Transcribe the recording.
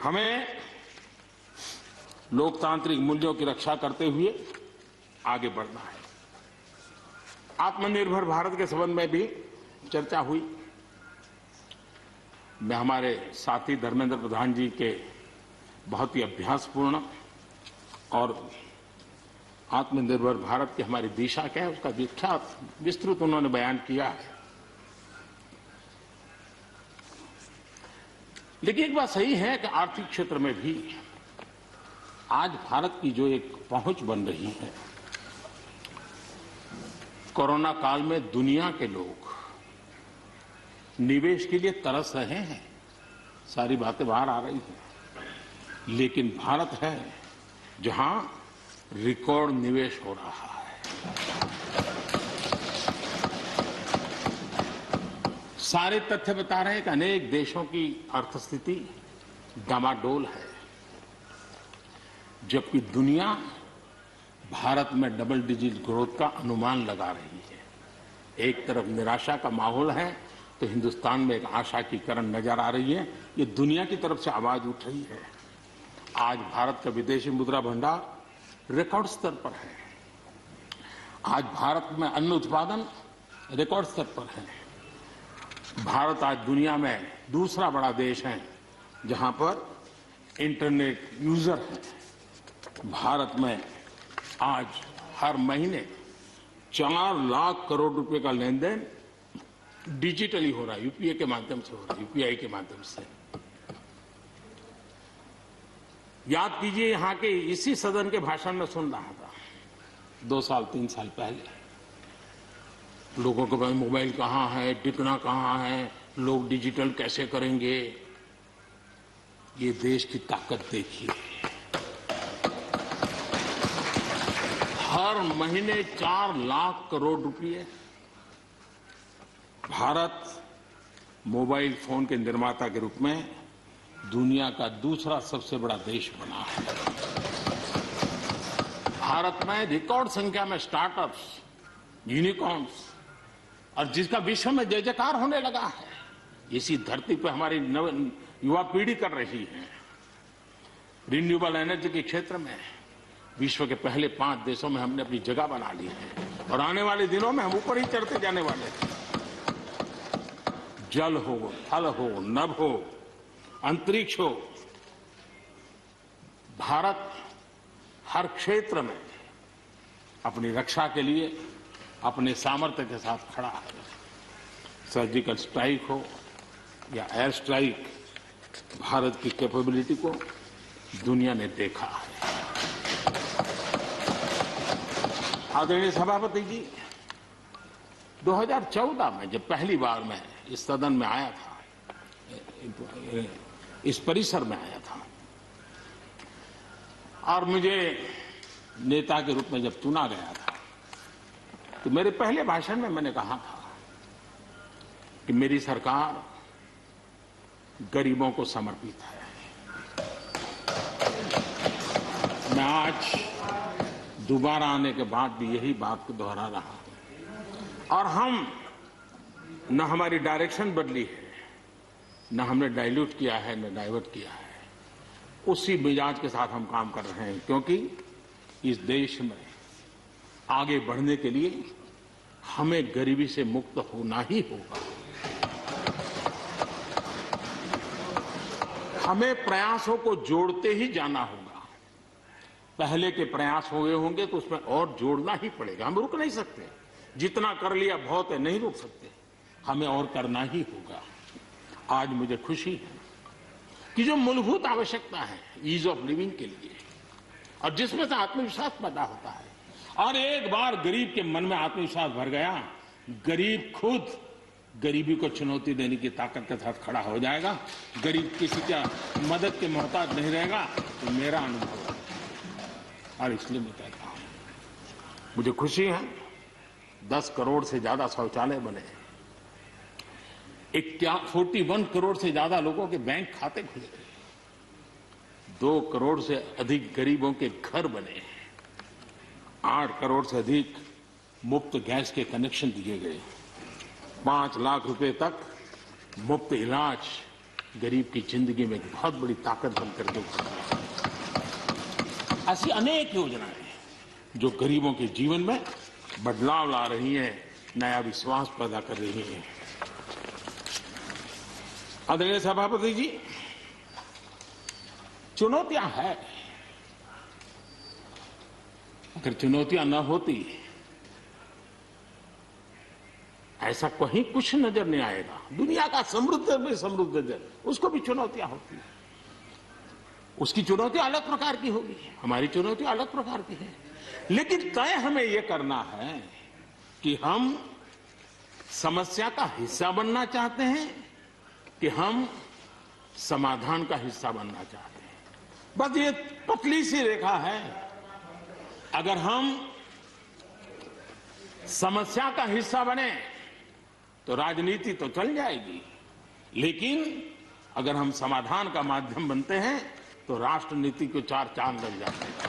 हमें लोकतांत्रिक मूल्यों की रक्षा करते हुए आगे बढ़ना है। आत्मनिर्भर भारत के संबंध में भी चर्चा हुई। मैं हमारे साथी धर्मेंद्र प्रधान जी के बहुत ही अभ्यासपूर्ण और आत्मनिर्भर भारत की हमारी दिशा क्या है उसका विख्यात विस्तृत उन्होंने बयान किया है। लेकिन एक बात सही है कि आर्थिक क्षेत्र में भी आज भारत की जो एक पहुंच बन रही है, कोरोना काल में दुनिया के लोग निवेश के लिए तरस रहे हैं। सारी बातें बाहर आ रही हैं, लेकिन भारत है जहां रिकॉर्ड निवेश हो रहा है। सारे तथ्य बता रहे हैं कि अनेक देशों की अर्थस्थिति डामाडोल है, जबकि दुनिया भारत में डबल डिजिट ग्रोथ का अनुमान लगा रही है। एक तरफ निराशा का माहौल है तो हिंदुस्तान में एक आशा की किरण नजर आ रही है। ये दुनिया की तरफ से आवाज उठ रही है। आज भारत का विदेशी मुद्रा भंडार रिकॉर्ड स्तर पर है। आज भारत में अन्न उत्पादन रिकॉर्ड स्तर पर है। भारत आज दुनिया में दूसरा बड़ा देश है जहां पर इंटरनेट यूजर है। भारत में आज हर महीने 4 लाख करोड़ रुपए का लेन देन डिजिटली हो रहा है, यूपीआई के माध्यम से हो रहा है, यूपीआई के माध्यम से। याद कीजिए, यहां के इसी सदन के भाषण में सुन रहा था 2 साल 3 साल पहले, लोगों के पास मोबाइल कहां है, टिकना कहां है, लोग डिजिटल कैसे करेंगे। ये देश की ताकत देखिए, हर महीने 4 लाख करोड़ रुपए भारत मोबाइल फोन के निर्माता के रूप में दुनिया का दूसरा सबसे बड़ा देश बना है। भारत में रिकॉर्ड संख्या में स्टार्टअप्स, यूनिकॉर्न्स और जिसका विश्व में जय जयकार होने लगा है। इसी धरती पर हमारी युवा पीढ़ी कर रही है। रिन्यूएबल एनर्जी के क्षेत्र में विश्व के पहले 5 देशों में हमने अपनी जगह बना ली है और आने वाले दिनों में हम ऊपर ही चढ़ते जाने वाले हैं। जल हो, थल हो, नभ हो, अंतरिक्ष हो, भारत हर क्षेत्र में अपनी रक्षा के लिए अपने सामर्थ्य के साथ खड़ा है। सर्जिकल स्ट्राइक हो या एयर स्ट्राइक, भारत की कैपेबिलिटी को दुनिया ने देखा है। आदरणीय सभापति जी, 2014 में जब पहली बार मैं इस सदन में आया था, इस परिसर में आया था और मुझे नेता के रूप में जब चुना गया था, तो मेरे पहले भाषण में मैंने कहा था कि मेरी सरकार गरीबों को समर्पित है। मैं आज दोबारा आने के बाद भी यही बात को दोहरा रहा हूं और हम न हमारी डायरेक्शन बदली है, न हमने डाइल्यूट किया है, न डाइवर्ट किया है। उसी मिजाज के साथ हम काम कर रहे हैं, क्योंकि इस देश में आगे बढ़ने के लिए हमें गरीबी से मुक्त होना ही होगा। हमें प्रयासों को जोड़ते ही जाना होगा। पहले के प्रयास हुए होंगे तो उसमें और जोड़ना ही पड़ेगा। हम रुक नहीं सकते। जितना कर लिया बहुत है, नहीं रुक सकते। हमें और करना ही होगा। आज मुझे खुशी है कि जो मूलभूत आवश्यकता है ईज ऑफ लिविंग के लिए, और जिसमें से आत्मविश्वास पैदा होता है, और एक बार गरीब के मन में आत्मविश्वास भर गया, गरीब खुद गरीबी को चुनौती देने की ताकत के साथ खड़ा हो जाएगा। गरीब किसी का मदद के मोहताज नहीं रहेगा। तो मेरा अनुभव है और इसलिए मैं कहता हूं, मुझे खुशी है 10 करोड़ से ज्यादा शौचालय बने, 41 करोड़ से ज्यादा लोगों के बैंक खाते खुले, 2 करोड़ से अधिक गरीबों के घर बने, 8 करोड़ से अधिक मुफ्त गैस के कनेक्शन दिए गए, 5 लाख रुपए तक मुफ्त इलाज गरीब की जिंदगी में एक बहुत बड़ी ताकत बनकर के उभरती है। ऐसी अनेक योजनाएं जो गरीबों के जीवन में बदलाव ला रही हैं, नया विश्वास पैदा कर रही हैं। आदरणीय सभापति जी, चुनौतियां हैं। अगर चुनौतियां न होती, ऐसा कहीं कुछ नजर नहीं आएगा। दुनिया का समृद्ध में समृद्ध देश, उसको भी चुनौतियां होती हैं। उसकी चुनौतियां अलग प्रकार की होगी, हमारी चुनौतियां अलग प्रकार की है। लेकिन तय हमें यह करना है कि हम समस्या का हिस्सा बनना चाहते हैं कि हम समाधान का हिस्सा बनना चाहते हैं। बस ये पतली सी रेखा है। अगर हम समस्या का हिस्सा बने तो राजनीति तो चल जाएगी, लेकिन अगर हम समाधान का माध्यम बनते हैं तो राष्ट्रनीति को चार चांद लग जाते हैं।